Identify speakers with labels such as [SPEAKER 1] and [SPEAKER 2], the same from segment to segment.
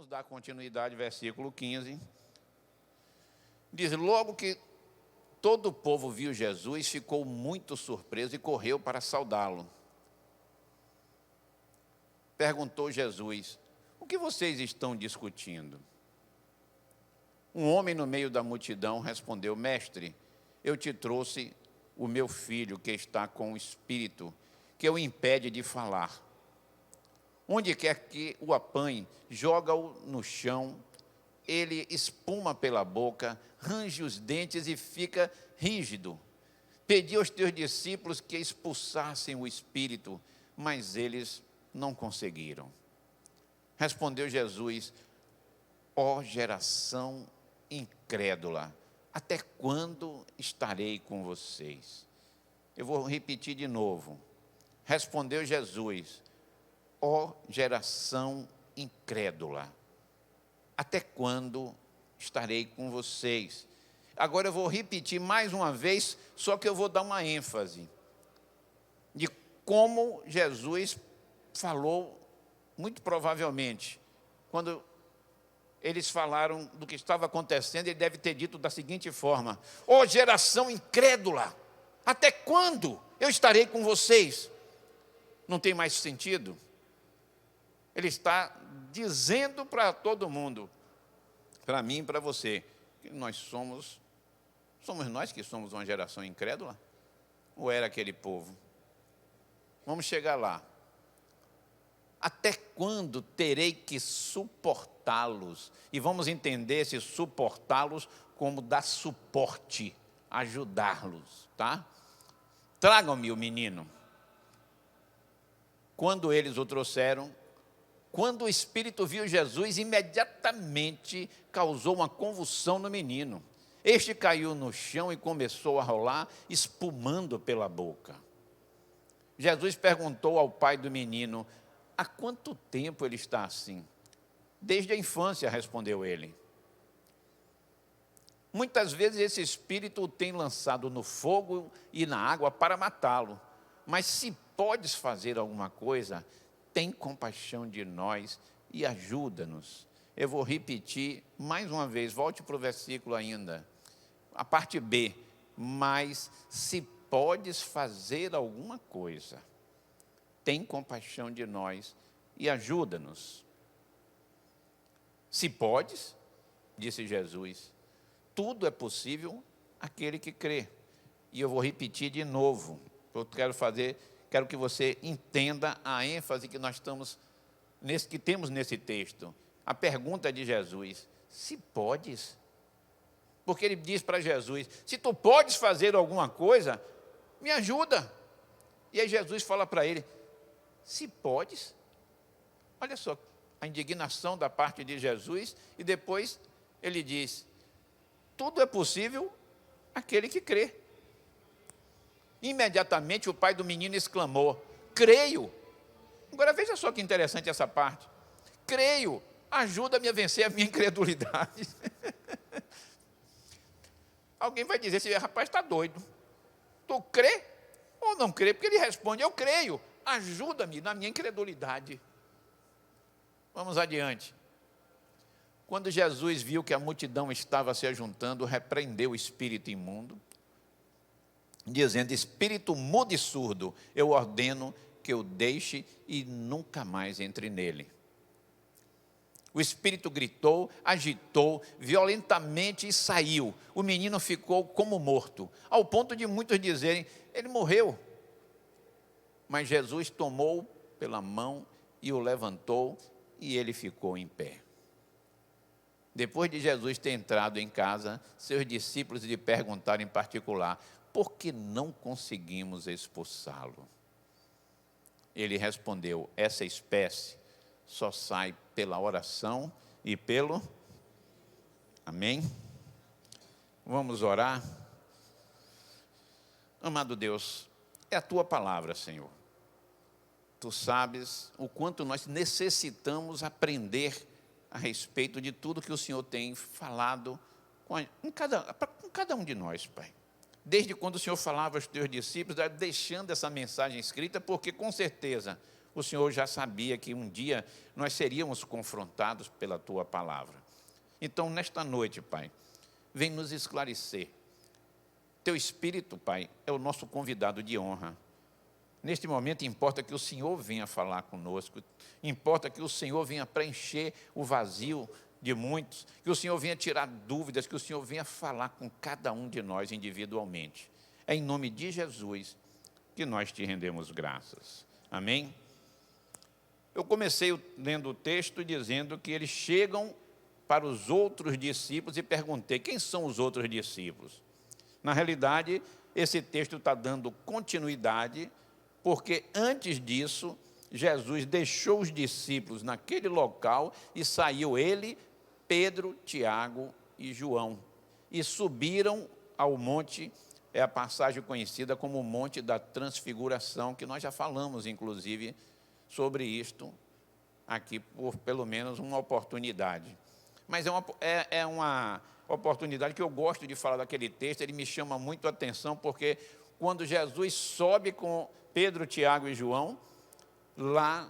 [SPEAKER 1] Vamos dar continuidade, versículo 15. Diz: logo que todo o povo viu Jesus, ficou muito surpreso e correu para saudá-lo. Perguntou Jesus: o que vocês estão discutindo? Um homem no meio da multidão respondeu: mestre, eu te trouxe o meu filho que está com o espírito, que o impede de falar. Onde quer que o apanhe, joga-o no chão, ele espuma pela boca, range os dentes e fica rígido. Pedi aos teus discípulos que expulsassem o espírito, mas eles não conseguiram. Respondeu Jesus: ó geração incrédula, até quando estarei com vocês? Eu vou repetir de novo. Respondeu Jesus: ó geração incrédula, até quando estarei com vocês? Agora eu vou repetir mais uma vez, só que eu vou dar uma ênfase de como Jesus falou, muito provavelmente, quando eles falaram do que estava acontecendo, ele deve ter dito da seguinte forma: ó geração incrédula, até quando eu estarei com vocês? Não tem mais sentido? Ele está dizendo para todo mundo, para mim e para você, que nós somos nós que somos uma geração incrédula? Ou era aquele povo? Vamos chegar lá. Até quando terei que suportá-los? E vamos entender esse suportá-los como dar suporte, ajudá-los, tá? Tragam-me o menino. Quando eles o trouxeram, quando o espírito viu Jesus, imediatamente causou uma convulsão no menino. Este caiu no chão e começou a rolar, espumando pela boca. Jesus perguntou ao pai do menino: há quanto tempo ele está assim? Desde a infância, respondeu ele. Muitas vezes esse espírito o tem lançado no fogo e na água para matá-lo. Mas se podes fazer alguma coisa, tem compaixão de nós e ajuda-nos. Eu vou repetir mais uma vez, volte para o versículo ainda, a parte B. Mas se podes fazer alguma coisa, tem compaixão de nós e ajuda-nos. Se podes, disse Jesus, tudo é possível àquele que crê. E eu vou repetir de novo, eu quero que você entenda a ênfase que nós temos nesse texto. A pergunta de Jesus: se podes? Porque ele diz para Jesus: se tu podes fazer alguma coisa, me ajuda. E aí Jesus fala para ele: se podes? Olha só a indignação da parte de Jesus, e depois ele diz: tudo é possível àquele que crê. Imediatamente o pai do menino exclamou: creio. Agora veja só que interessante essa parte. Creio, ajuda-me a vencer a minha incredulidade. Alguém vai dizer: esse rapaz está doido. Tu crê ou não crê? Porque ele responde: eu creio, ajuda-me na minha incredulidade. Vamos adiante. Quando Jesus viu que a multidão estava se ajuntando, repreendeu o espírito imundo, dizendo: espírito mudo e surdo, eu ordeno que o deixe e nunca mais entre nele. O espírito gritou, agitou violentamente e saiu. O menino ficou como morto, ao ponto de muitos dizerem: ele morreu. Mas Jesus tomou pela mão e o levantou, e ele ficou em pé. Depois de Jesus ter entrado em casa, seus discípulos lhe perguntaram em particular: por que não conseguimos expulsá-lo? Ele respondeu: essa espécie só sai pela oração e pelo... Amém? Vamos orar? Amado Deus, é a tua palavra, Senhor. Tu sabes o quanto nós necessitamos aprender a respeito de tudo que o Senhor tem falado com cada um de nós, Pai. Desde quando o Senhor falava aos teus discípulos, deixando essa mensagem escrita, porque com certeza O Senhor já sabia que um dia nós seríamos confrontados pela Tua palavra. Então, nesta noite, Pai, vem nos esclarecer. Teu Espírito, Pai, é o nosso convidado de honra. Neste momento, importa que o Senhor venha falar conosco, importa que o Senhor venha preencher o vazio de muitos, que o Senhor venha tirar dúvidas, que o Senhor venha falar com cada um de nós individualmente. É em nome de Jesus que nós te rendemos graças. Amém? Eu comecei lendo o texto dizendo que eles chegam para os outros discípulos e perguntei, quem são os outros discípulos? Na realidade, esse texto está dando continuidade, porque antes disso, Jesus deixou os discípulos naquele local e saiu ele, Pedro, Tiago e João. E subiram ao monte, é a passagem conhecida como o Monte da Transfiguração, que nós já falamos, inclusive, sobre isto aqui, por pelo menos uma oportunidade. Mas é uma oportunidade que eu gosto de falar daquele texto, ele me chama muito a atenção, porque quando Jesus sobe com Pedro, Tiago e João, lá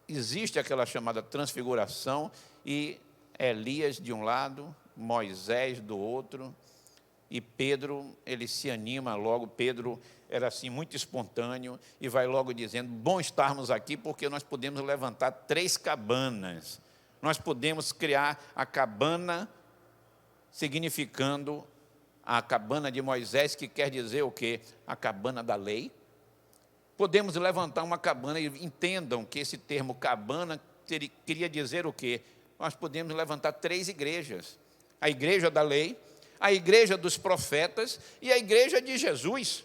[SPEAKER 1] existe aquela chamada transfiguração, e Elias de um lado, Moisés do outro, e Pedro, ele se anima logo. Pedro era assim muito espontâneo e vai logo dizendo, bom estarmos aqui porque nós podemos levantar 3 cabanas. Nós podemos criar a cabana, significando a cabana de Moisés, que quer dizer o quê? A cabana da lei. Podemos levantar uma cabana, e entendam que esse termo cabana queria dizer o quê? Nós podemos levantar 3 igrejas. A igreja da lei, a igreja dos profetas e a igreja de Jesus.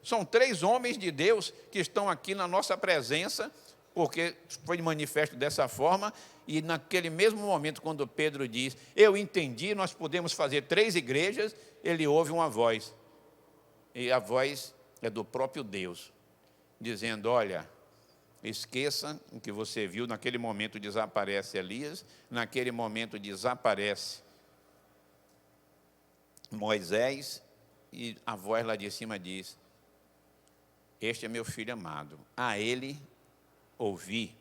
[SPEAKER 1] São 3 homens de Deus que estão aqui na nossa presença, porque foi manifesto dessa forma, e naquele mesmo momento, quando Pedro diz, eu entendi, nós podemos fazer 3 igrejas, ele ouve uma voz, e a voz é do próprio Deus, dizendo, olha, esqueça o que você viu, naquele momento desaparece Elias, naquele momento desaparece Moisés, e a voz lá de cima diz, este é meu filho amado, a ele ouvi.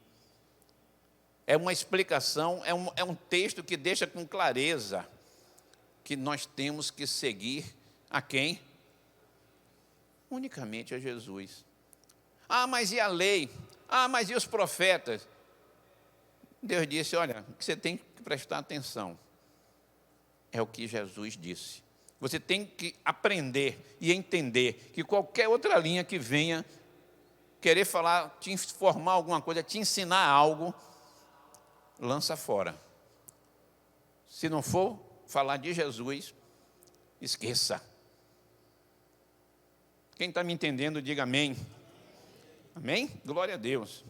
[SPEAKER 1] É uma explicação, é um texto que deixa com clareza que nós temos que seguir a quem? Unicamente a Jesus. Ah, mas e a lei? Ah, mas e os profetas? Deus disse, olha, o que você tem que prestar atenção é o que Jesus disse. Você tem que aprender e entender que qualquer outra linha que venha querer falar, te informar alguma coisa, te ensinar algo, lança fora. Se não for falar de Jesus, esqueça. Quem está me entendendo, diga amém. Amém? Glória a Deus.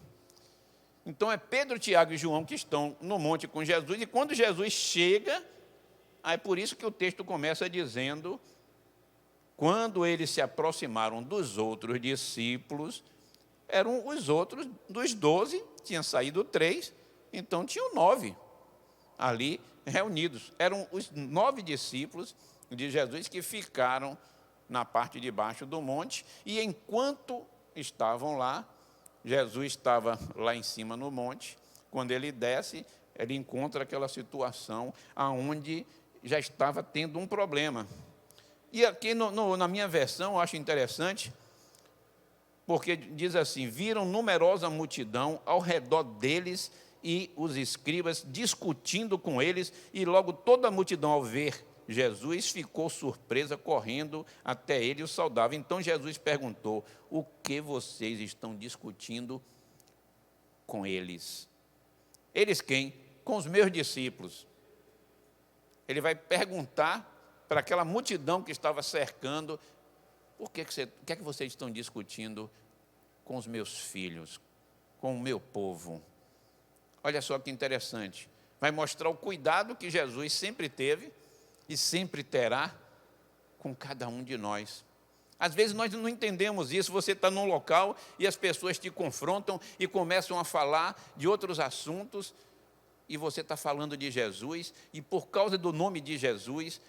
[SPEAKER 1] Então é Pedro, Tiago e João que estão no monte com Jesus, e quando Jesus chega, é por isso que o texto começa dizendo, quando eles se aproximaram dos outros discípulos, eram os outros dos 12, tinham saído 3, então tinham 9 ali reunidos. Eram os 9 discípulos de Jesus que ficaram na parte de baixo do monte, e enquanto estavam lá, Jesus estava lá em cima no monte, quando ele desce, ele encontra aquela situação onde já estava tendo um problema. E aqui na minha versão, eu acho interessante, porque diz assim, viram numerosa multidão ao redor deles e os escribas discutindo com eles, e logo toda a multidão ao ver Jesus ficou surpresa, correndo até ele e o saudava. Então Jesus perguntou, o que vocês estão discutindo com eles? Eles quem? Com os meus discípulos. Ele vai perguntar para aquela multidão que estava cercando, o que é que vocês estão discutindo com os meus filhos, com o meu povo? Olha só que interessante. Vai mostrar o cuidado que Jesus sempre teve e sempre terá com cada um de nós. Às vezes nós não entendemos isso. Você está num local e as pessoas te confrontam e começam a falar de outros assuntos, e você está falando de Jesus, e por causa do nome de Jesus,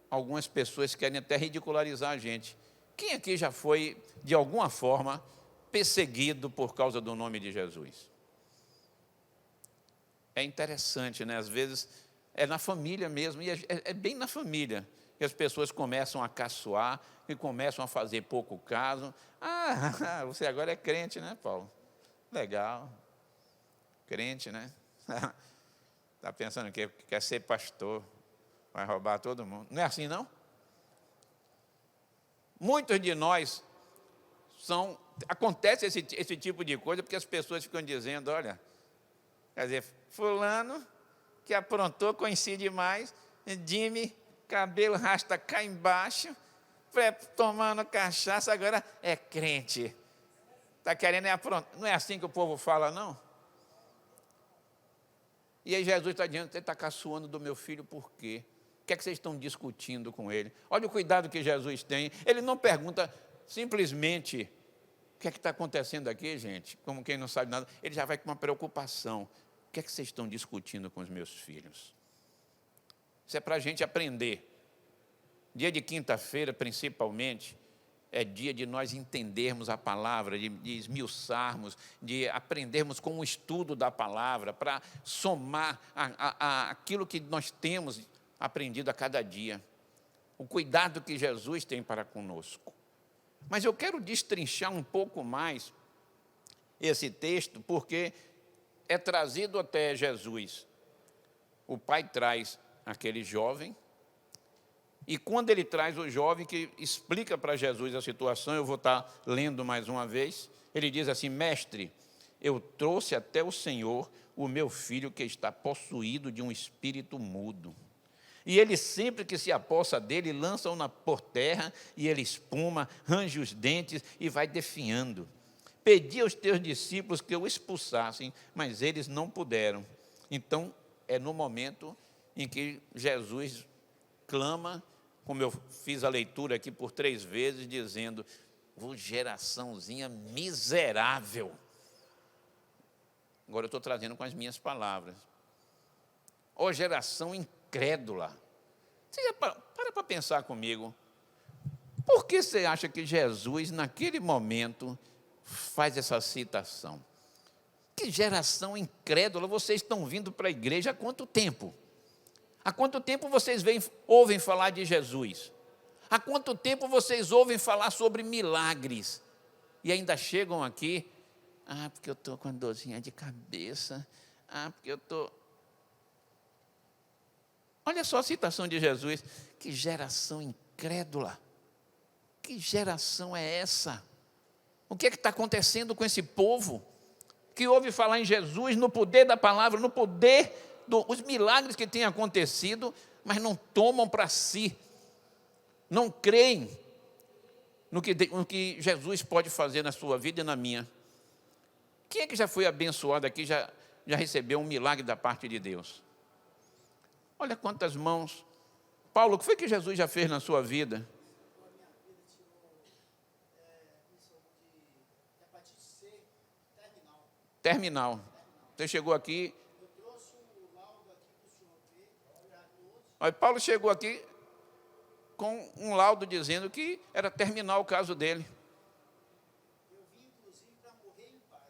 [SPEAKER 1] algumas pessoas querem até ridicularizar a gente. Quem aqui já foi, de alguma forma, perseguido por causa do nome de Jesus. É interessante, né? Às vezes é na família mesmo, e é bem na família que as pessoas começam a caçoar, que começam a fazer pouco caso. Ah, você agora é crente, né, Paulo? Legal. Crente, né? Está pensando que quer ser pastor, vai roubar todo mundo. Não é assim, não? Muitos de nós acontece esse tipo de coisa porque as pessoas ficam dizendo, olha, quer dizer, fulano que aprontou, coincide mais, Jimmy, cabelo rasta cá embaixo, tomando cachaça, agora é crente. Está querendo aprontar. Não é assim que o povo fala, não? E aí Jesus está dizendo, você está caçoando do meu filho por quê? O que é que vocês estão discutindo com ele? Olha o cuidado que Jesus tem. Ele não pergunta simplesmente o que é que está acontecendo aqui, gente, como quem não sabe nada. Ele já vai com uma preocupação. O que é que vocês estão discutindo com os meus filhos? Isso é para a gente aprender. Dia de quinta-feira, principalmente, é dia de nós entendermos a palavra, de esmiuçarmos, de aprendermos com o estudo da palavra, para somar aquilo que nós temos aprendido a cada dia. O cuidado que Jesus tem para conosco. Mas eu quero destrinchar um pouco mais esse texto, porque é trazido até Jesus. O pai traz aquele jovem, e quando ele traz o jovem que explica para Jesus a situação, eu vou estar lendo mais uma vez, ele diz assim, mestre, eu trouxe até o Senhor o meu filho que está possuído de um espírito mudo. E ele sempre que se apossa dele, lança-o por terra, e ele espuma, range os dentes e vai definhando. Pedi aos teus discípulos que o expulsassem, mas eles não puderam. Então, é no momento em que Jesus clama, como eu fiz a leitura aqui por 3 vezes, dizendo, geraçãozinha miserável. Agora eu estou trazendo com as minhas palavras. Ó geração incrédula. Você já para pensar comigo. Por que você acha que Jesus, naquele momento, faz essa citação? Que geração incrédula, vocês estão vindo para a igreja há quanto tempo? Há quanto tempo vocês ouvem falar de Jesus? Há quanto tempo vocês ouvem falar sobre milagres? E ainda chegam aqui, porque eu estou com dorzinha de cabeça, porque eu estou... Olha só a citação de Jesus, que geração incrédula, que geração é essa? O que é que está acontecendo com esse povo? Que ouve falar em Jesus, no poder da palavra, no poder dos milagres que têm acontecido, mas não tomam para si, não creem no que Jesus pode fazer na sua vida e na minha. Quem é que já foi abençoado aqui, já recebeu um milagre da parte de Deus? Olha quantas mãos. Paulo, o que foi que Jesus já fez na sua vida? Terminal. Você chegou aqui. Eu trouxe um laudo aqui para o senhor ver. Olha, Paulo chegou aqui com um laudo dizendo que era terminal o caso dele. Eu vim, inclusive, para morrer em paz.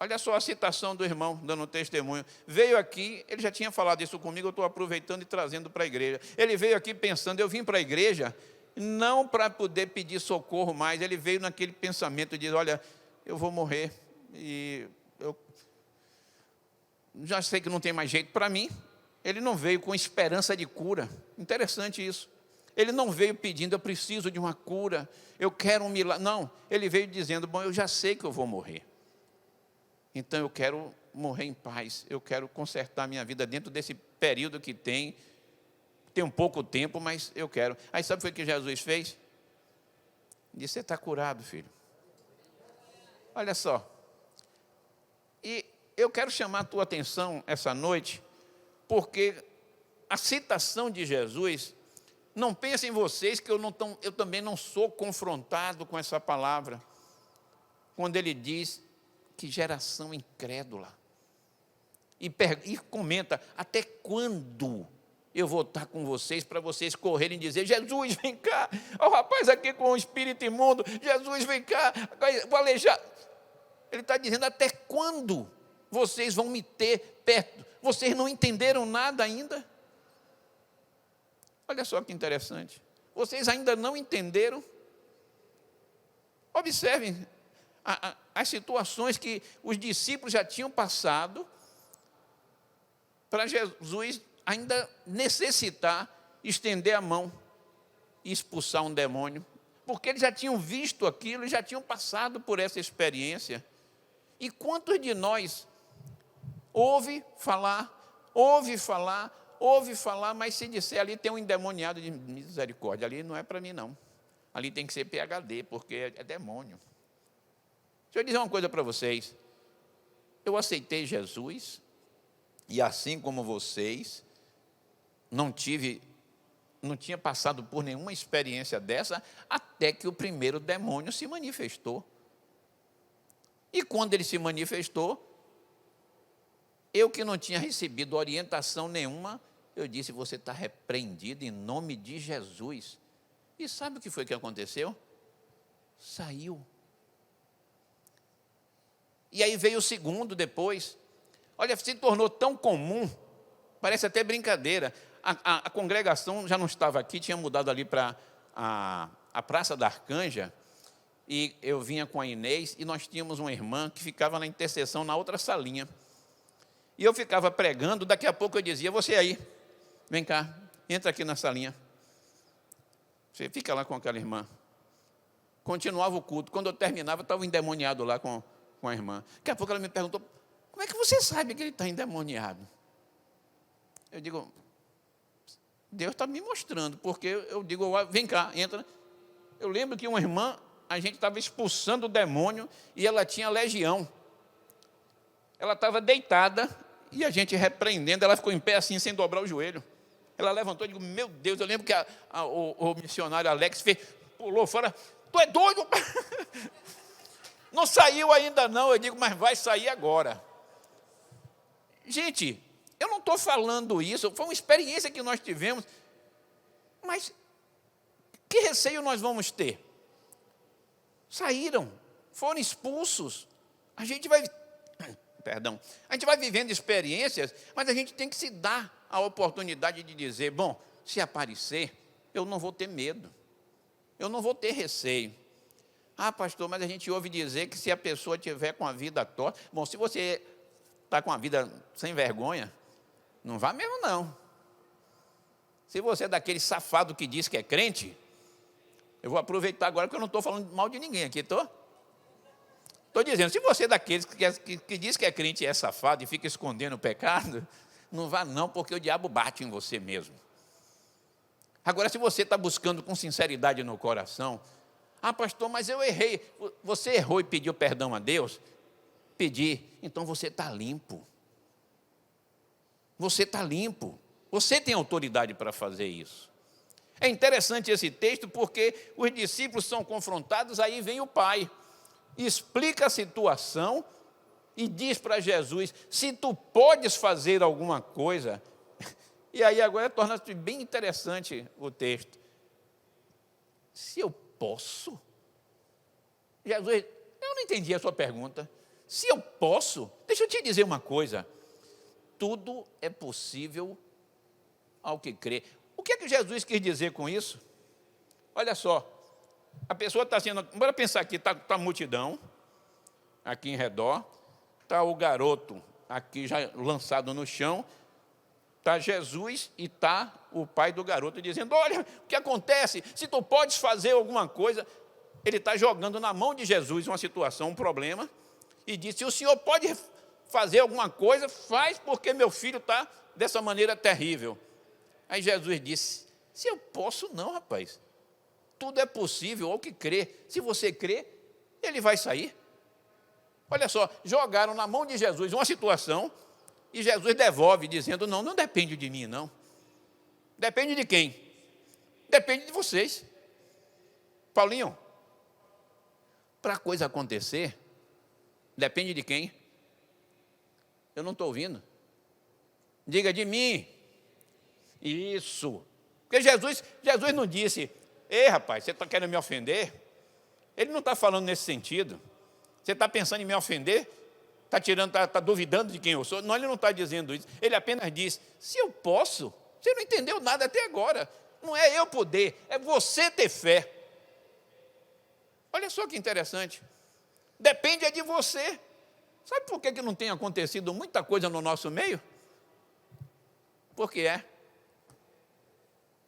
[SPEAKER 1] Olha só a citação do irmão, dando testemunho. Veio aqui, ele já tinha falado isso comigo, eu estou aproveitando e trazendo para a igreja. Ele veio aqui pensando, eu vim para a igreja, não para poder pedir socorro mais, ele veio naquele pensamento de, olha, eu vou morrer, e eu já sei que não tem mais jeito para mim. Ele não veio com esperança de cura. Interessante isso. Ele não veio pedindo, eu preciso de uma cura, eu quero um milagre. Não, ele veio dizendo, bom, eu já sei que eu vou morrer. Então eu quero morrer em paz, eu quero consertar minha vida dentro desse período que tem um pouco tempo, mas eu quero. Aí sabe o que Jesus fez? Disse, você está curado, filho. Olha só. E eu quero chamar a tua atenção essa noite, porque a citação de Jesus, não pensem vocês que eu também não sou confrontado com essa palavra, quando ele diz que geração incrédula, e comenta, até quando eu vou estar com vocês para vocês correrem e dizer: Jesus, vem cá, o rapaz aqui com o espírito imundo, Jesus, vem cá, vou alejar. Ele está dizendo: até quando vocês vão me ter perto? Vocês não entenderam nada ainda? Olha só que interessante, vocês ainda não entenderam? Observem as situações que os discípulos já tinham passado para Jesus ainda necessitar estender a mão e expulsar um demônio, porque eles já tinham visto aquilo, já tinham passado por essa experiência. E quantos de nós ouve falar, mas se disser ali tem um endemoniado, de misericórdia, ali não é para mim não, ali tem que ser PhD, porque é demônio. Deixa eu dizer uma coisa para vocês, eu aceitei Jesus, e assim como vocês, não tinha passado por nenhuma experiência dessa, até que o primeiro demônio se manifestou. E quando ele se manifestou, eu que não tinha recebido orientação nenhuma, eu disse: você está repreendido em nome de Jesus. E sabe o que foi que aconteceu? Saiu. E aí veio o segundo depois. Olha, se tornou tão comum, parece até brincadeira. A congregação já não estava aqui, tinha mudado ali para a Praça da Arcanja, e eu vinha com a Inês, e nós tínhamos uma irmã que ficava na intercessão na outra salinha. E eu ficava pregando, daqui a pouco eu dizia: você aí, vem cá, entra aqui na salinha. Você fica lá com aquela irmã. Continuava o culto. Quando eu terminava, estava endemoniado lá com a irmã. Daqui a pouco ela me perguntou: como é que você sabe que ele está endemoniado? Eu digo: Deus está me mostrando, porque eu digo: vem cá, entra. Eu lembro que uma irmã, a gente estava expulsando o demônio e ela tinha legião. Ela estava deitada e a gente repreendendo, ela ficou em pé assim, sem dobrar o joelho. Ela levantou e digo: meu Deus, eu lembro que o missionário Alex pulou fora: tu é doido? Não saiu ainda não. Eu digo: mas vai sair agora. Gente, eu não estou falando isso, foi uma experiência que nós tivemos, mas que receio nós vamos ter? Saíram, foram expulsos. A gente vai vivendo experiências, mas a gente tem que se dar a oportunidade de dizer: bom, se aparecer, eu não vou ter medo, eu não vou ter receio. Ah, pastor, mas a gente ouve dizer que se a pessoa tiver com a vida torta, bom, se você está com a vida sem vergonha, não vá mesmo não. Se você é daquele safado que diz que é crente, eu vou aproveitar agora que eu não estou falando mal de ninguém aqui, estou dizendo, se você é daqueles que diz que é crente e é safado e fica escondendo o pecado, não vá não, porque o diabo bate em você mesmo. Agora, se você está buscando com sinceridade no coração: ah, pastor, mas eu errei. Você errou e pediu perdão a Deus? Pedir, então você está limpo. Você está limpo. Você tem autoridade para fazer isso. É interessante esse texto porque os discípulos são confrontados, aí vem o pai, explica a situação e diz para Jesus: se tu podes fazer alguma coisa. E aí agora torna-se bem interessante o texto. Se eu posso? Jesus, eu não entendi a sua pergunta. Se eu posso, deixa eu te dizer uma coisa: tudo é possível ao que crê. O que é que Jesus quis dizer com isso? Olha só, a pessoa está sendo, bora pensar aqui, está a multidão aqui em redor, está o garoto aqui já lançado no chão, está Jesus e está o pai do garoto dizendo: olha, o que acontece? Se tu podes fazer alguma coisa. Ele está jogando na mão de Jesus uma situação, um problema, e diz: se o senhor pode fazer alguma coisa, faz, porque meu filho está dessa maneira terrível. Aí Jesus disse: se eu posso não, rapaz, tudo é possível ao que crê. Se você crê, ele vai sair. Olha só, jogaram na mão de Jesus uma situação, e Jesus devolve dizendo: não, não depende de mim não. Depende de quem? Depende de vocês. Paulinho, para a coisa acontecer, depende de quem? Eu não estou ouvindo. Diga: de mim. Isso. Porque Jesus não disse, ei rapaz, você está querendo me ofender? Ele não está falando nesse sentido. Você está pensando em me ofender? Está duvidando de quem eu sou? Não, ele não está dizendo isso. Ele apenas diz, se eu posso, você não entendeu nada até agora. Não é eu poder, é você ter fé. Olha só que interessante. Depende de você. Sabe por que não tem acontecido muita coisa no nosso meio? Porque é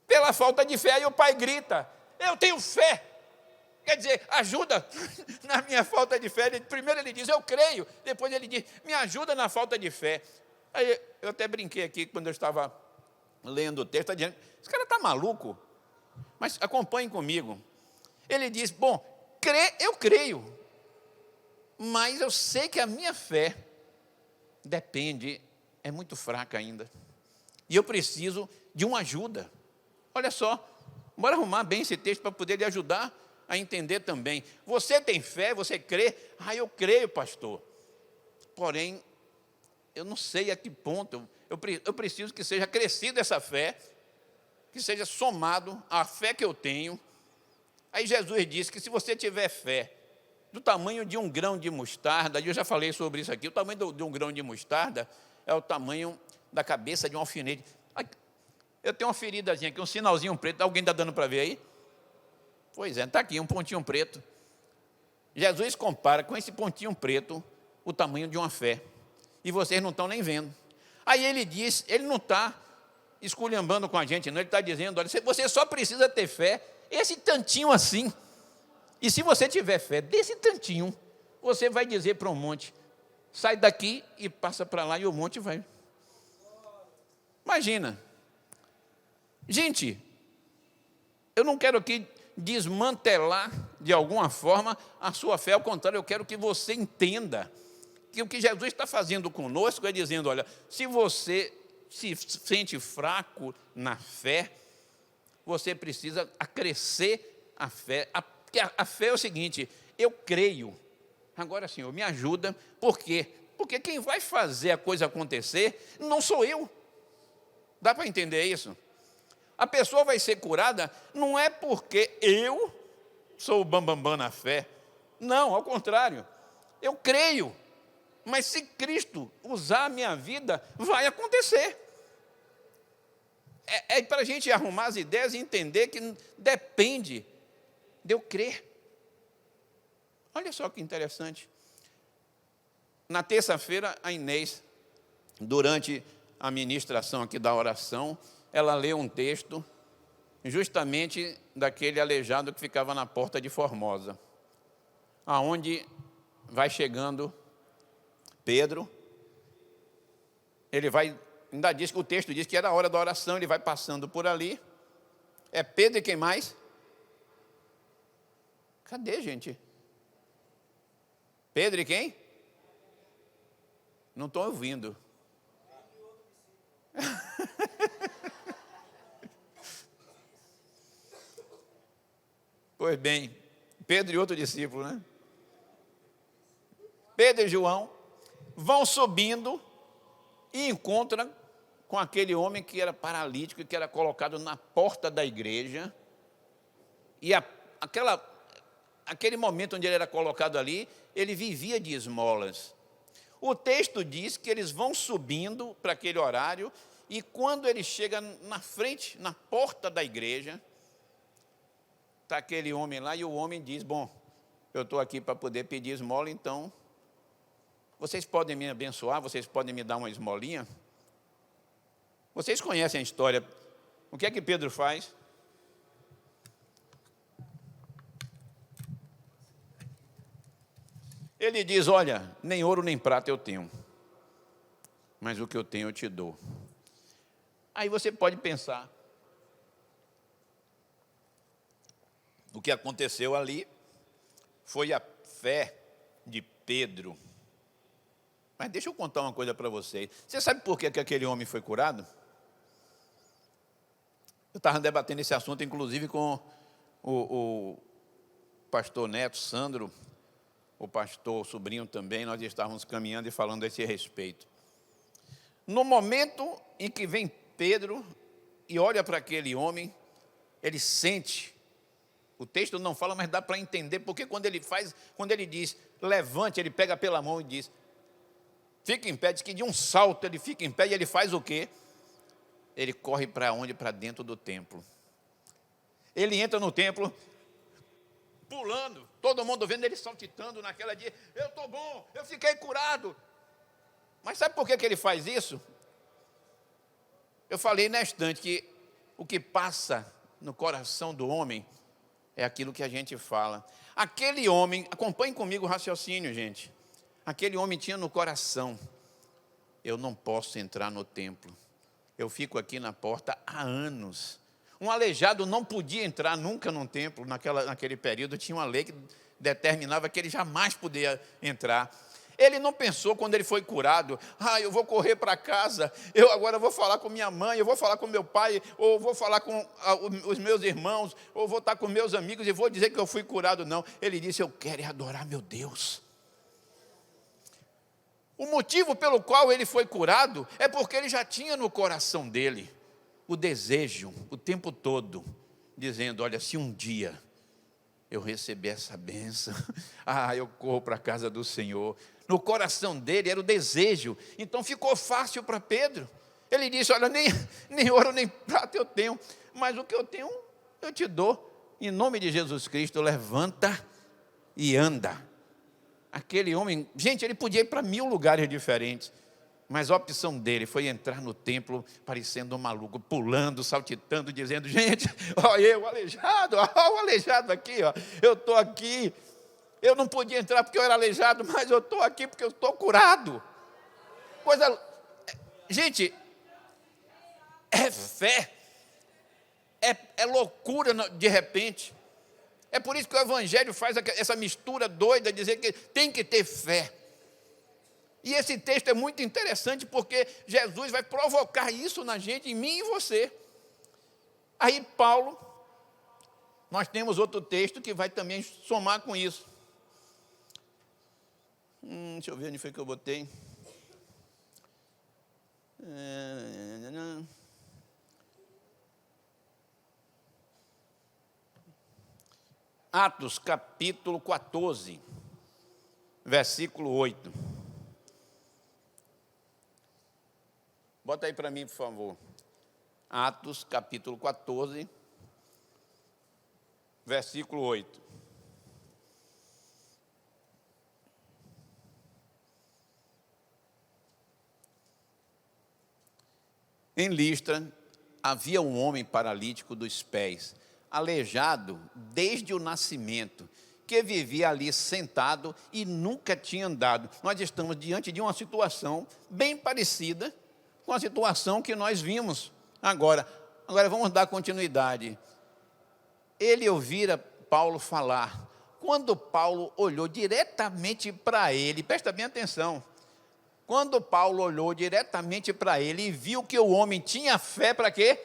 [SPEAKER 1] pela falta de fé. Aí o pai grita, eu tenho fé. Quer dizer, ajuda na minha falta de fé. Primeiro ele diz, eu creio. Depois ele diz, me ajuda na falta de fé. Aí eu até brinquei aqui, quando eu estava lendo o texto, dizendo, esse cara está maluco. Mas acompanhem comigo. Ele diz, bom, eu creio. Mas eu sei que a minha fé é muito fraca ainda. E eu preciso de uma ajuda. Olha só, bora arrumar bem esse texto para poder lhe ajudar a entender também. Você tem fé, você crê? Eu creio, pastor. Porém, eu não sei a que ponto, eu preciso que seja crescida essa fé, que seja somado à fé que eu tenho. Aí Jesus disse que se você tiver fé do tamanho de um grão de mostarda, e eu já falei sobre isso aqui, o tamanho de um grão de mostarda é o tamanho da cabeça de um alfinete. Eu tenho uma feridazinha aqui, um sinalzinho preto, alguém está dando para ver aí? Pois é, está aqui, um pontinho preto. Jesus compara com esse pontinho preto o tamanho de uma fé. E vocês não estão nem vendo. Aí ele diz, ele não está esculhambando com a gente, não, ele está dizendo, olha, você só precisa ter fé, esse tantinho assim. E se você tiver fé desse tantinho, você vai dizer para um monte, sai daqui e passa para lá, e o monte vai. Imagina. Gente, eu não quero aqui desmantelar de alguma forma a sua fé, ao contrário, eu quero que você entenda que o que Jesus está fazendo conosco é dizendo, olha, se você se sente fraco na fé, você precisa acrescer a fé. Porque a fé é o seguinte, eu creio. Agora, Senhor, me ajuda. Por quê? Porque quem vai fazer a coisa acontecer não sou eu. Dá para entender isso? A pessoa vai ser curada não é porque eu sou o bambambam na fé. Não, ao contrário. Eu creio. Mas se Cristo usar a minha vida, vai acontecer. É para a gente arrumar as ideias e entender que depende de eu crer. Olha só que interessante. Na terça-feira, a Inês, durante a ministração aqui da oração, ela leu um texto justamente daquele aleijado que ficava na porta de Formosa, aonde vai chegando Pedro, ele vai, ainda diz que o texto diz que era a hora da oração, ele vai passando por ali, é Pedro e quem mais? Cadê, gente? Pedro e quem? Não estou ouvindo. Pois bem, Pedro e outro discípulo, né? Pedro e João vão subindo e encontram com aquele homem que era paralítico e que era colocado na porta da igreja. E aquele momento onde ele era colocado ali, ele vivia de esmolas. O texto diz que eles vão subindo para aquele horário e quando ele chega na frente, na porta da igreja, está aquele homem lá e o homem diz, bom, eu estou aqui para poder pedir esmola, então vocês podem me abençoar, vocês podem me dar uma esmolinha? Vocês conhecem a história. O que é que Pedro faz? Ele diz, olha, nem ouro nem prata eu tenho, mas o que eu tenho eu te dou. Aí você pode pensar, o que aconteceu ali foi a fé de Pedro. Mas deixa eu contar uma coisa para vocês. Você sabe por que aquele homem foi curado? Eu estava debatendo esse assunto, inclusive, com o pastor Neto, Sandro, o pastor sobrinho também, nós estávamos caminhando e falando a esse respeito. No momento em que vem Pedro e olha para aquele homem, ele sente. O texto não fala, mas dá para entender, porque quando ele diz, levante, ele pega pela mão e diz, fica em pé, diz que de um salto ele fica em pé, e ele faz o quê? Ele corre para onde? Para dentro do templo. Ele entra no templo, pulando, todo mundo vendo ele saltitando naquela dia, eu estou bom, eu fiquei curado. Mas sabe por que ele faz isso? Eu falei na estante que o que passa no coração do homem é aquilo que a gente fala. Aquele homem, acompanhe comigo o raciocínio, gente. Aquele homem tinha no coração, eu não posso entrar no templo. Eu fico aqui na porta há anos. Um aleijado não podia entrar nunca num templo, naquele período tinha uma lei que determinava que ele jamais podia entrar. Ele não pensou quando ele foi curado, eu vou correr para casa, eu agora vou falar com minha mãe, eu vou falar com meu pai, ou vou falar com os meus irmãos, ou vou estar com meus amigos e vou dizer que eu fui curado. Não, ele disse, eu quero adorar meu Deus. O motivo pelo qual ele foi curado é porque ele já tinha no coração dele o desejo, o tempo todo, dizendo, olha, se um dia eu receber essa bênção, eu corro para a casa do Senhor. No coração dele era o desejo, então ficou fácil para Pedro. Ele disse, olha, nem ouro nem prata eu tenho, mas o que eu tenho eu te dou. Em nome de Jesus Cristo, levanta e anda. Aquele homem, gente, ele podia ir para 1000 lugares diferentes, mas a opção dele foi entrar no templo parecendo um maluco, pulando, saltitando, dizendo, gente, olha o aleijado, o aleijado aqui, eu estou aqui. Eu não podia entrar porque eu era aleijado, mas eu estou aqui porque eu estou curado. Gente, é fé, é loucura de repente. É por isso que o Evangelho faz essa mistura doida, dizer que tem que ter fé. E esse texto é muito interessante porque Jesus vai provocar isso na gente, em mim e em você. Aí Paulo, nós temos outro texto que vai também somar com isso. Deixa eu ver onde foi que eu botei. Atos capítulo 14, versículo 8. Bota aí para mim, por favor. Atos capítulo 14, versículo 8. Em Listra, havia um homem paralítico dos pés, aleijado desde o nascimento, que vivia ali sentado e nunca tinha andado. Nós estamos diante de uma situação bem parecida com a situação que nós vimos agora. Agora vamos dar continuidade. Ele ouvira Paulo falar. Quando Paulo olhou diretamente para ele, presta bem atenção, quando Paulo olhou diretamente para ele e viu que o homem tinha fé para quê?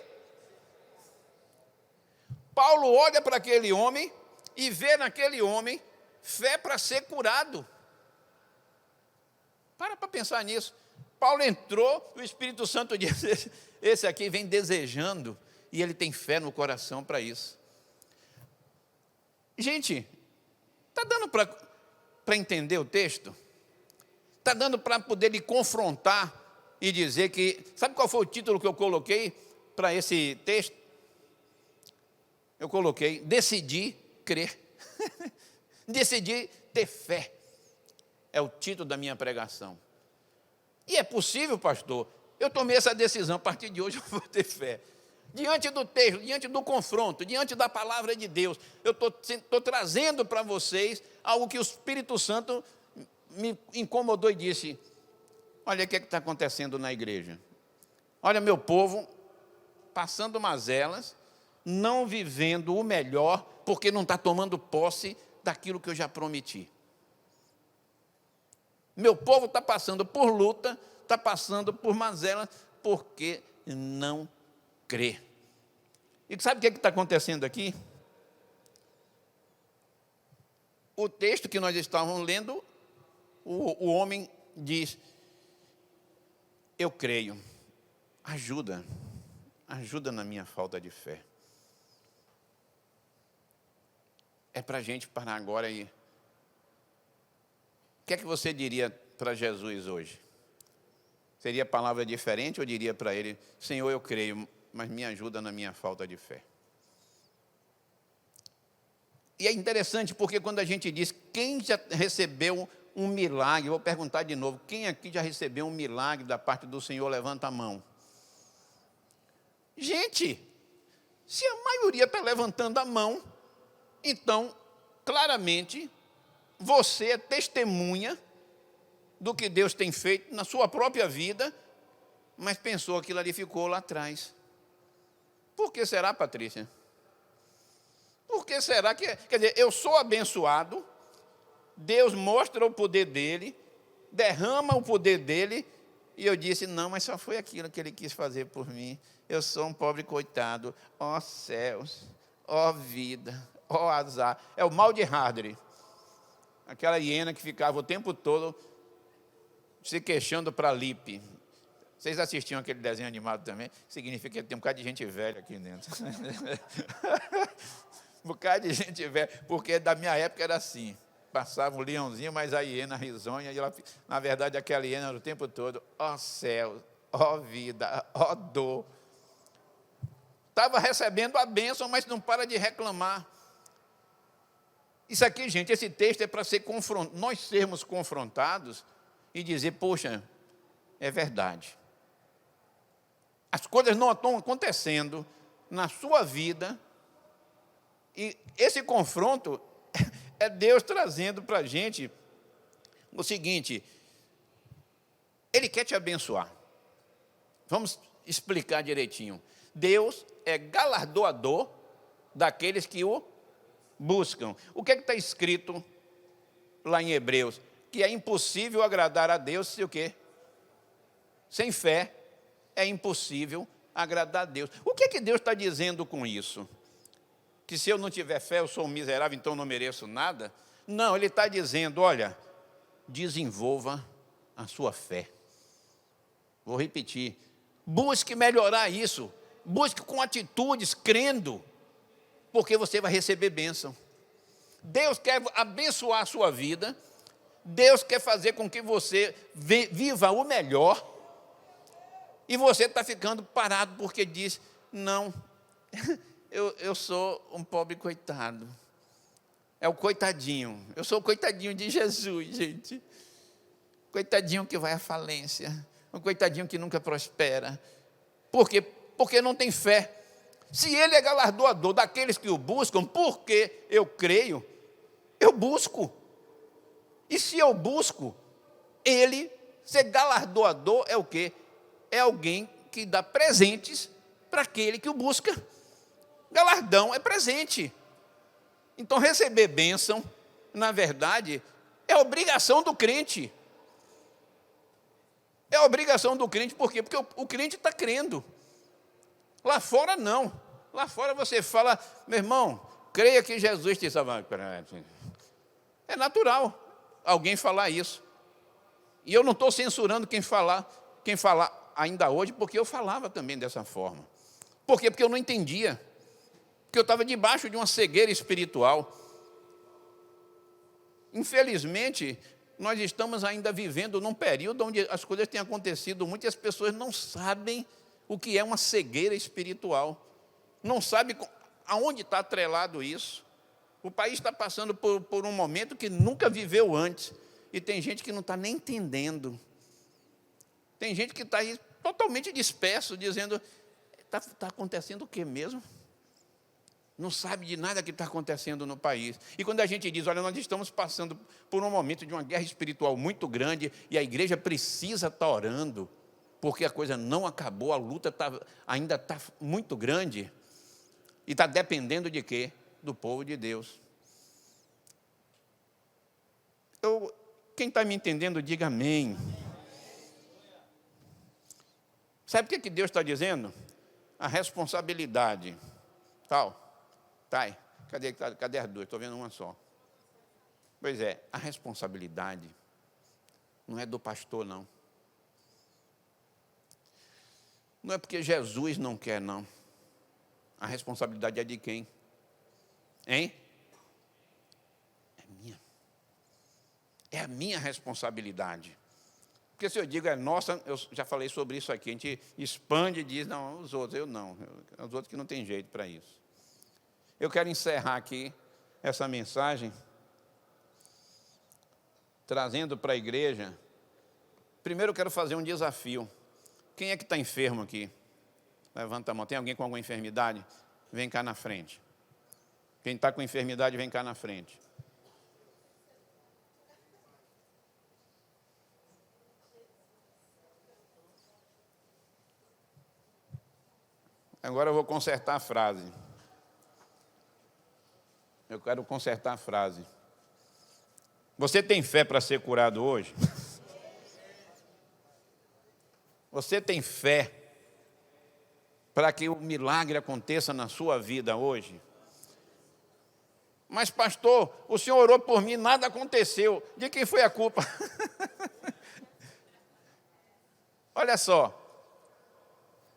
[SPEAKER 1] Paulo olha para aquele homem e vê naquele homem fé para ser curado. Para pensar nisso. Paulo entrou, o Espírito Santo disse, esse aqui vem desejando, e ele tem fé no coração para isso. Gente, está dando para entender o texto? Está dando para poder lhe confrontar e dizer que... Sabe qual foi o título que eu coloquei para esse texto? Eu coloquei, decidi crer. Decidi ter fé. É o título da minha pregação. E é possível, pastor, eu tomei essa decisão, a partir de hoje eu vou ter fé. Diante do texto, diante do confronto, diante da palavra de Deus, eu estou trazendo para vocês algo que o Espírito Santo me incomodou e disse, olha o que está acontecendo na igreja. Olha, meu povo, passando mazelas, não vivendo o melhor, porque não está tomando posse daquilo que eu já prometi. Meu povo está passando por luta, está passando por mazelas, porque não crê. E sabe o que está acontecendo aqui? O texto que nós estávamos lendo, o homem diz, eu creio, ajuda ajuda na minha falta de fé. É para a gente parar agora aí. O que é que você diria para Jesus hoje? Seria palavra diferente ou diria para ele: Senhor, eu creio, mas me ajuda na minha falta de fé? E é interessante porque quando a gente diz, quem já recebeu um milagre, vou perguntar de novo, quem aqui já recebeu um milagre da parte do Senhor? Levanta a mão. Gente, se a maioria está levantando a mão, então, claramente, você é testemunha do que Deus tem feito na sua própria vida, mas pensou que aquilo ali ficou lá atrás. Por que será, Patrícia? Por que será que... Quer dizer, eu sou abençoado, Deus mostra o poder dele, derrama o poder dele, e eu disse, não, mas só foi aquilo que ele quis fazer por mim. Eu sou um pobre coitado. Ó céus, ó vida, ó azar. É o mal de Hardry. Aquela hiena que ficava o tempo todo se queixando para a Lipe. Vocês assistiam aquele desenho animado também? Significa que tem um bocado de gente velha aqui dentro. Um bocado de gente velha, porque da minha época era assim. Passava um leãozinho, mas a hiena risonha, e ela, na verdade, aquela hiena era o tempo todo, ó céu, ó vida, ó dor. Estava recebendo a bênção, mas não para de reclamar. Isso aqui, gente, esse texto é para ser nós sermos confrontados e dizer, poxa, é verdade. As coisas não estão acontecendo na sua vida, e esse confronto é Deus trazendo para a gente o seguinte: Ele quer te abençoar. Vamos explicar direitinho. Deus é galardoador daqueles que o buscam. O que está escrito lá em Hebreus? Que é impossível agradar a Deus se o quê? Sem fé é impossível agradar a Deus. O que Deus está dizendo com isso? Que se eu não tiver fé, eu sou um miserável, então não mereço nada? Não, Ele está dizendo, olha, desenvolva a sua fé. Vou repetir, busque melhorar isso, busque com atitudes, crendo, porque você vai receber bênção. Deus quer abençoar a sua vida, Deus quer fazer com que você viva o melhor, e você está ficando parado porque diz, não, eu sou um pobre coitado. É o coitadinho. Eu sou o coitadinho de Jesus, gente. Coitadinho que vai à falência. Um coitadinho que nunca prospera. Por quê? Porque não tem fé. Se Ele é galardoador daqueles que o buscam, porque eu creio, eu busco. E se eu busco, Ele, ser galardoador é o quê? É alguém que dá presentes para aquele que o busca. Galardão é presente. Então, receber bênção, na verdade, é obrigação do crente. É obrigação do crente, por quê? Porque o crente está crendo. Lá fora, não. Lá fora você fala, meu irmão, creia que Jesus te salva. É natural alguém falar isso. E eu não estou censurando quem falar ainda hoje, porque eu falava também dessa forma. Por quê? Porque eu não entendia. Porque eu estava debaixo de uma cegueira espiritual. Infelizmente, nós estamos ainda vivendo num período onde as coisas têm acontecido muito e as pessoas não sabem o que é uma cegueira espiritual. Não sabem aonde está atrelado isso. O país está passando por um momento que nunca viveu antes. E tem gente que não está nem entendendo. Tem gente que está aí totalmente disperso, dizendo, está acontecendo o que mesmo? Não sabe de nada que está acontecendo no país. E quando a gente diz, olha, nós estamos passando por um momento de uma guerra espiritual muito grande e a igreja precisa estar orando, porque a coisa não acabou, a luta ainda está muito grande e está dependendo de quê? Do povo de Deus. Quem está me entendendo, diga amém. Sabe o que Deus está dizendo? A responsabilidade. Tal. Tá aí. Cadê as duas? Estou vendo uma só. Pois é, a responsabilidade não é do pastor, não. Não é porque Jesus não quer, não. A responsabilidade é de quem? Hein? É minha. É a minha responsabilidade. Porque se eu digo é nossa, eu já falei sobre isso aqui, a gente expande e diz, não, os outros, eu não. Os outros que não tem jeito para isso. Eu quero encerrar aqui essa mensagem, trazendo para a igreja. Primeiro eu quero fazer um desafio. Quem é que está enfermo aqui? Levanta a mão. Tem alguém com alguma enfermidade? Vem cá na frente. Quem está com enfermidade, vem cá na frente. Agora eu vou consertar a frase. Eu quero consertar a frase. Você tem fé para ser curado hoje? Você tem fé para que o milagre aconteça na sua vida hoje? Mas, pastor, o senhor orou por mim, nada aconteceu. De quem foi a culpa? Olha só.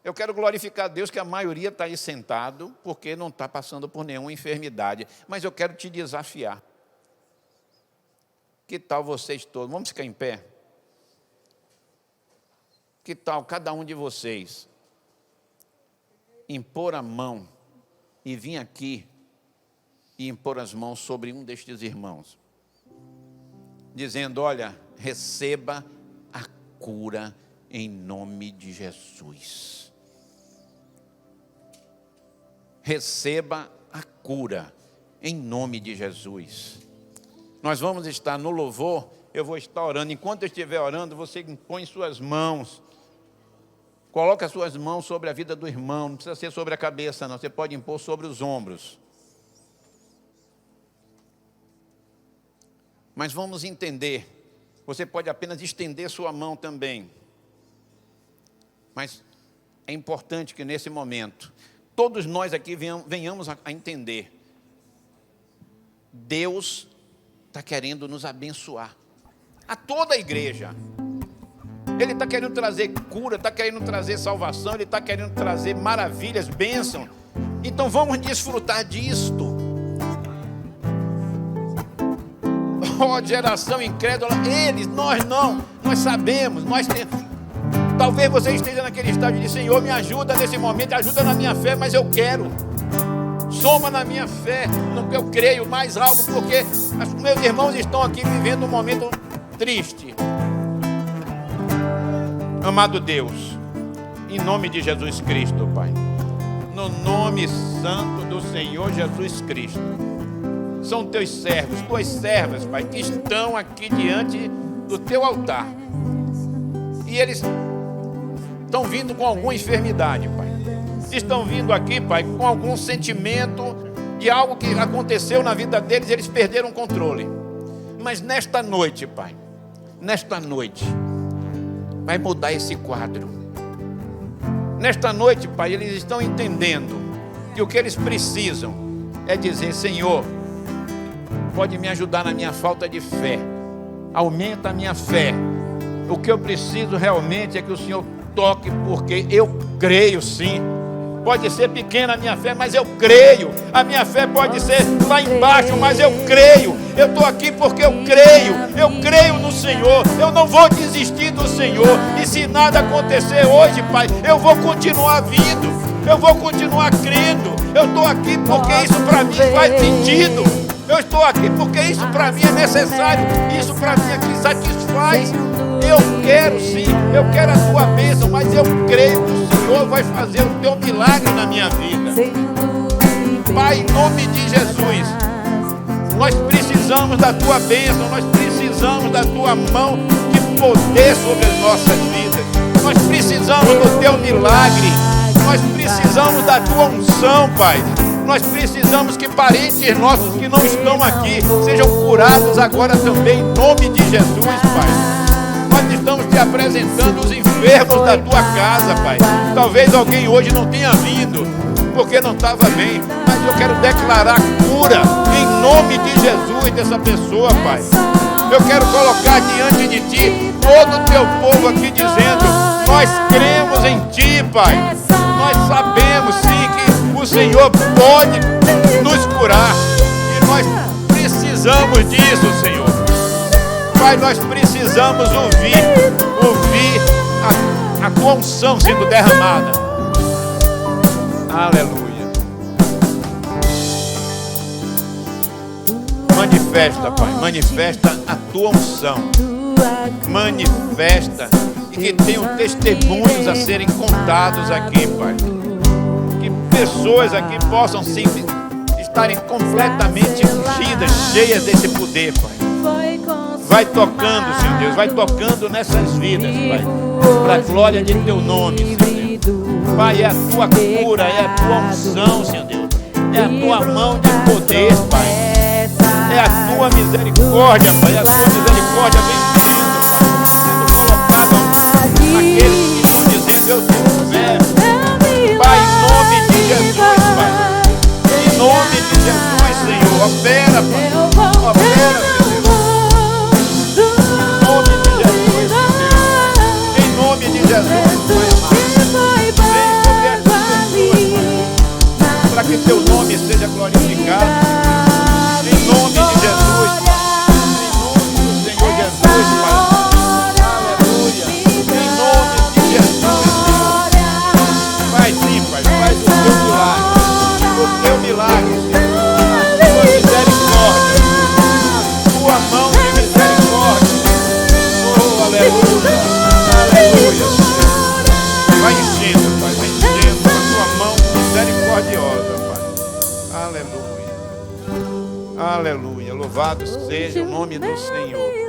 [SPEAKER 1] Eu quero glorificar a Deus que a maioria está aí sentado porque não está passando por nenhuma enfermidade. Mas eu quero te desafiar. Que tal vocês todos? Vamos ficar em pé? Que tal cada um de vocês impor a mão e vir aqui e impor as mãos sobre um destes irmãos, dizendo, olha, receba a cura em nome de Jesus. Receba a cura em nome de Jesus. Nós vamos estar no louvor, eu vou estar orando. Enquanto eu estiver orando, você impõe suas mãos. Coloca as suas mãos sobre a vida do irmão. Não precisa ser sobre a cabeça, não. Você pode impor sobre os ombros. Mas vamos entender. Você pode apenas estender sua mão também. Mas é importante que nesse momento, todos nós aqui venhamos a entender. Deus está querendo nos abençoar. A toda a igreja. Ele está querendo trazer cura, está querendo trazer salvação, Ele está querendo trazer maravilhas, bênção. Então vamos desfrutar disto. Oh, geração incrédula, eles, nós não, nós sabemos, nós temos. Talvez você esteja naquele estágio de Senhor, me ajuda nesse momento, ajuda na minha fé, mas eu quero. Soma na minha fé, no que eu creio, mais algo, porque os meus irmãos estão aqui vivendo um momento triste. Amado Deus, em nome de Jesus Cristo, Pai, no nome santo do Senhor Jesus Cristo, são teus servos, tuas servas, Pai, que estão aqui diante do teu altar, e eles estão vindo com alguma enfermidade, Pai, estão vindo aqui, Pai, com algum sentimento de algo que aconteceu na vida deles, eles perderam o controle, mas nesta noite, Pai, nesta noite, vai mudar esse quadro. Nesta noite, Pai, eles estão entendendo que o que eles precisam é dizer, Senhor, pode me ajudar na minha falta de fé. Aumenta a minha fé. O que eu preciso realmente é que o Senhor toque, porque eu creio sim. Pode ser pequena a minha fé, mas eu creio. A minha fé pode ser lá embaixo, mas eu creio. Eu estou aqui porque eu creio. Eu creio no Senhor. Eu não vou desistir do Senhor. E se nada acontecer hoje, Pai, eu vou continuar vindo. Eu vou continuar crendo. Eu estou aqui porque isso para mim faz sentido. Eu estou aqui porque isso para mim é necessário. Isso para mim aqui satisfaz. Eu quero sim, eu quero a tua bênção, mas eu creio que o Senhor vai fazer o teu milagre na minha vida. Pai, em nome de Jesus, nós precisamos da tua bênção, nós precisamos da tua mão de poder sobre as nossas vidas. Nós precisamos do teu milagre, nós precisamos da tua unção, Pai. Nós precisamos que parentes nossos que não estão aqui sejam curados agora também, em nome de Jesus, Pai. Nós estamos te apresentando os enfermos da tua casa, Pai. Talvez alguém hoje não tenha vindo, porque não estava bem, mas eu quero declarar cura em nome de Jesus dessa pessoa, Pai. Eu quero colocar diante de ti todo o teu povo aqui dizendo, Nós cremos em Ti, Pai. Nós sabemos, sim, que o Senhor pode nos curar. E nós precisamos disso, Senhor. Pai, nós precisamos ouvir a Tua unção sendo derramada. Aleluia. Manifesta, Pai, manifesta a Tua unção. Manifesta e que tenham testemunhos a serem contados aqui, Pai. Que pessoas aqui possam sim estarem completamente ungidas, cheias desse poder, Pai. Vai tocando, Senhor Deus, vai tocando nessas vidas, Pai, para a glória de Teu nome, Senhor Deus. Pai, é a Tua cura, é a Tua unção, Senhor Deus. É a Tua mão de poder, Pai. É a Tua misericórdia, Pai. É a Tua misericórdia vencendo, Pai. Sendo colocada naqueles que estão dizendo, eu tenho fé. Pai, em nome de Jesus, Pai. Em nome de Jesus, Senhor. Opera, Pai. Opera, Senhor. Para que Teu nome seja glorificado. Em nome de Jesus, em nome do Senhor Jesus, Pai. Aleluia. Em nome de Jesus, Senhor. Faz sim, Pai, faz o Teu milagre. O Teu milagre, Senhor. Tua misericórdia. Tua mão de misericórdia. Oh, aleluia. Aleluia, Senhor. Vai enchendo, Pai, vai enchendo a Tua mão misericordiosa, Pai. Aleluia. Aleluia. Louvado seja o nome do Senhor.